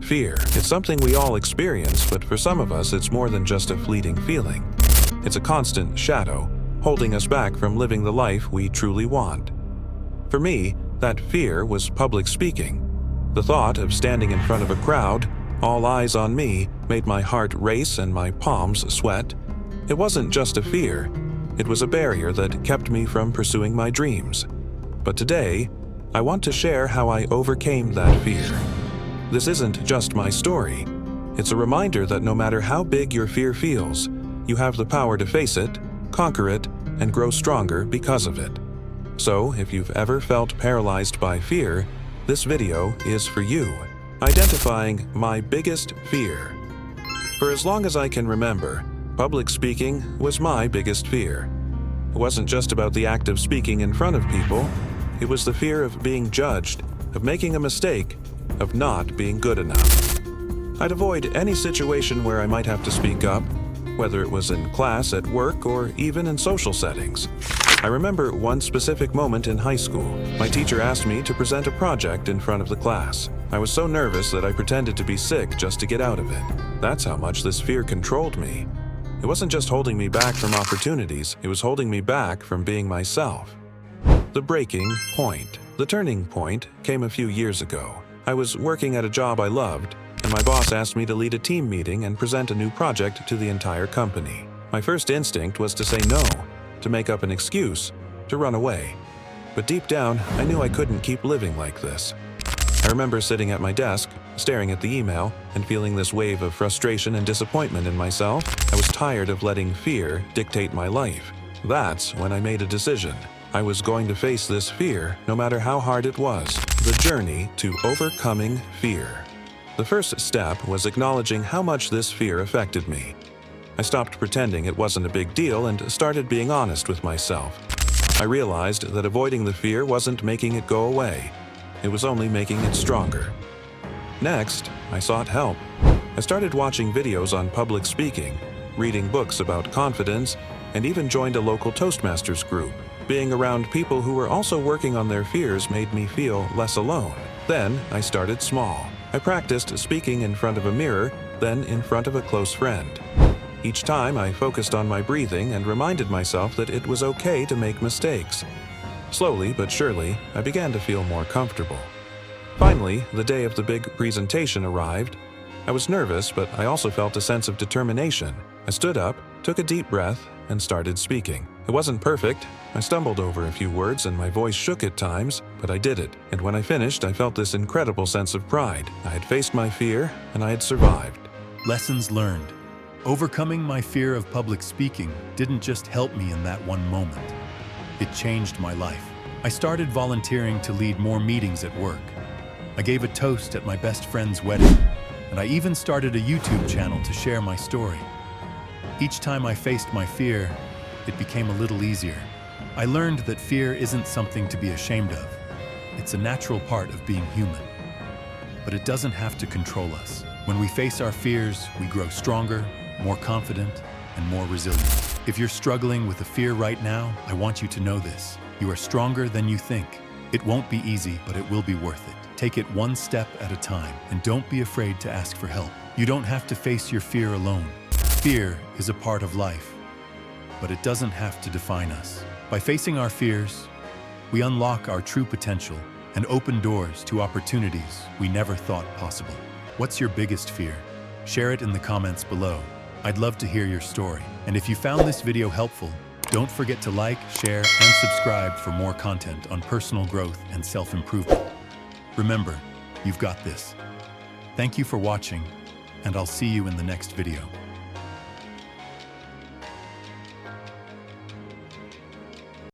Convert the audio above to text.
Fear. It's something we all experience, but for some of us it's more than just a fleeting feeling. It's a constant shadow, holding us back from living the life we truly want. For me, that fear was public speaking. The thought of standing in front of a crowd, all eyes on me, made my heart race and my palms sweat. It wasn't just a fear. It was a barrier that kept me from pursuing my dreams. But today, I want to share how I overcame that fear. This isn't just my story. It's a reminder that no matter how big your fear feels, you have the power to face it, conquer it, and grow stronger because of it. So, if you've ever felt paralyzed by fear, this video is for you. Identifying my biggest fear. For as long as I can remember, public speaking was my biggest fear. It wasn't just about the act of speaking in front of people. It was the fear of being judged, of making a mistake, of not being good enough. I'd avoid any situation where I might have to speak up, whether it was in class, at work, or even in social settings. I remember one specific moment in high school. My teacher asked me to present a project in front of the class. I was so nervous that I pretended to be sick just to get out of it. That's how much this fear controlled me. It wasn't just holding me back from opportunities, it was holding me back from being myself. The breaking point. The turning point came a few years ago. I was working at a job I loved, and my boss asked me to lead a team meeting and present a new project to the entire company. My first instinct was to say no, to make up an excuse, to run away. But deep down, I knew I couldn't keep living like this. I remember sitting at my desk, staring at the email, and feeling this wave of frustration and disappointment in myself. I was tired of letting fear dictate my life. That's when I made a decision. I was going to face this fear, no matter how hard it was. The journey to overcoming fear. The first step was acknowledging how much this fear affected me. I stopped pretending it wasn't a big deal and started being honest with myself. I realized that avoiding the fear wasn't making it go away. It was only making it stronger. Next, I sought help. I started watching videos on public speaking, reading books about confidence, and even joined a local Toastmasters group. Being around people who were also working on their fears made me feel less alone. Then, I started small. I practiced speaking in front of a mirror, then in front of a close friend. Each time, I focused on my breathing and reminded myself that it was okay to make mistakes. Slowly but surely, I began to feel more comfortable. Finally, the day of the big presentation arrived. I was nervous, but I also felt a sense of determination. I stood up, took a deep breath, and started speaking. It wasn't perfect. I stumbled over a few words and my voice shook at times, but I did it. And when I finished, I felt this incredible sense of pride. I had faced my fear, and I had survived. Lessons learned. Overcoming my fear of public speaking didn't just help me in that one moment. It changed my life. I started volunteering to lead more meetings at work. I gave a toast at my best friend's wedding, and I even started a YouTube channel to share my story. Each time I faced my fear, it became a little easier. I learned that fear isn't something to be ashamed of. It's a natural part of being human. But it doesn't have to control us. When we face our fears, we grow stronger, more confident, and more resilient. If you're struggling with a fear right now, I want you to know this. You are stronger than you think. It won't be easy, but it will be worth it. Take it one step at a time, and don't be afraid to ask for help. You don't have to face your fear alone. Fear is a part of life, but it doesn't have to define us. By facing our fears, we unlock our true potential and open doors to opportunities we never thought possible. What's your biggest fear? Share it in the comments below. I'd love to hear your story. And if you found this video helpful, don't forget to like, share, and subscribe for more content on personal growth and self-improvement. Remember, you've got this. Thank you for watching, and I'll see you in the next video.